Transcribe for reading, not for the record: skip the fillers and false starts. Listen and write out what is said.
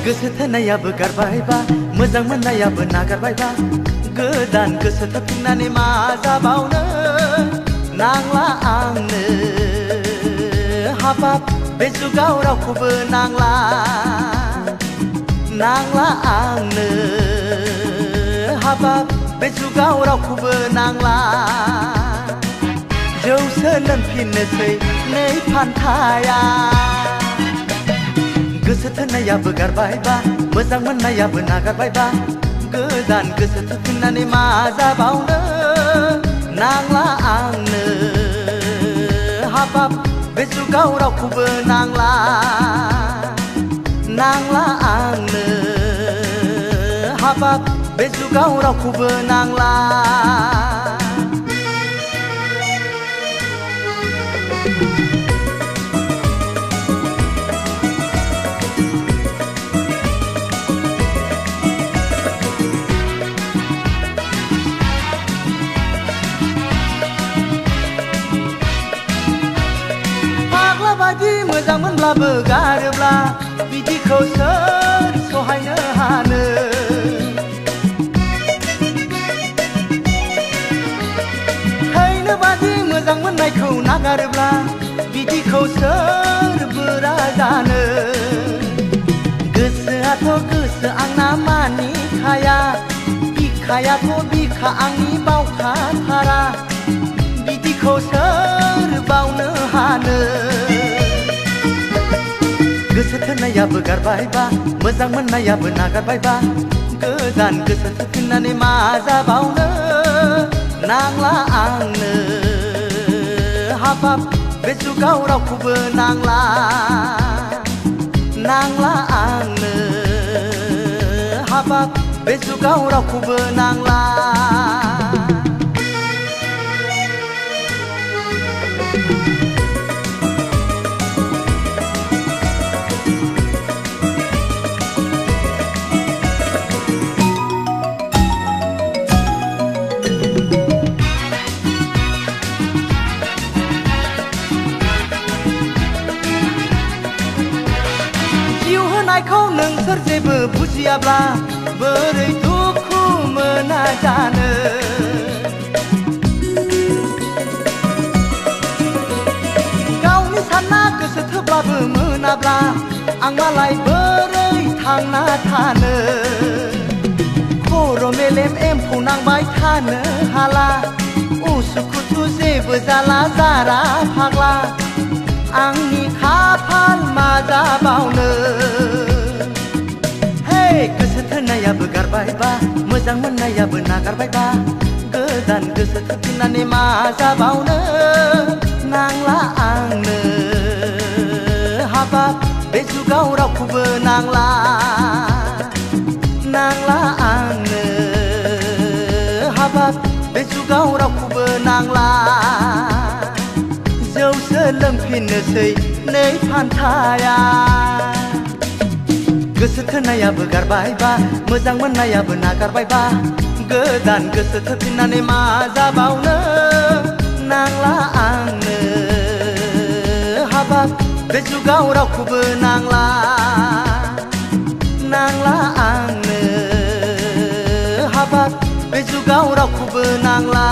गोसो थोनायाबो गारबायबा मोजां मोननायाबो नागारबायबा गोदान गोसो थोफिननानै मा जाबावनो नांला आंनो हाबाब बे जुगाव रावखौबो नांला नांला आंनो हाबाब बे जुगाव रावखौबो नांला जौसो लोंफिननोसै नै फान्थाया गोसो थोनायाबो गारबायबा मोजां मोननायाबो नागारबायबा गोदान गोसो थोफिननानै मा जाबावनो नांला आंनो हाबाब बे जुगाव रावखौबो नांला नांला आंनो हाबाब बे जुगाव रावखौबो नांला बादि मोजां मोनब्लाबो गारोब्ला बिदिखौ सोर सहायनो हानो थैनो बादि मोजां मोननायखौ नागारोब्ला बिदिखौ सोर बोरा जानो गोसोआथ' गोसो आंना मानिखाया बिखायाथ' बिखा आंनि बावखाथारा बिदिखौ सोर बावनो हानो गोसो थोनायाबो गारबायबा मोजां मोननायाबो नागारबायबा गोदान गोसो थोफिननानै मा जाबावनो नांला आंनो हाबाब बे जुगाव रावखौबो नांला नांला आंनो हाबाब बे जुगाव रावखौबो नांला खौ नोंसोर जेबो बुजियाब्ला बोरै दुखु मोना जानो गावनि सानना गोसो थोब्लाबो मोनाब्ला आं मालाय बोरै थांना थानो खर' मेलेम एम्फौ नांबाय थानो हाला उसुखुथु जेबो जाला जारा फाग्ला आंनि खाफाल मा जाबावनो गोसो थोनायाबो गारबायबा मोजां मोननायाबो नागारबायबा गोदान गोसो थोफिननानै मा जाबावनो नांला आंनो हाबाब बे जुगाव रावखौबो नांला नांला आंनो हाबाब बे जुगाव रावखौबो नांला जौसो लोंफिननोसै नै फान्थाया गोसो थोनायाबो गारबायबा मोजां मोननायाबो नागारबायबा गोदान गोसो थोफिननानै मा जाबावनो नांला आंनो हाबाब बे जुगाव रावखौबो नांला नांला आंनो हाबाब बे जुगाव रावखौबो नांला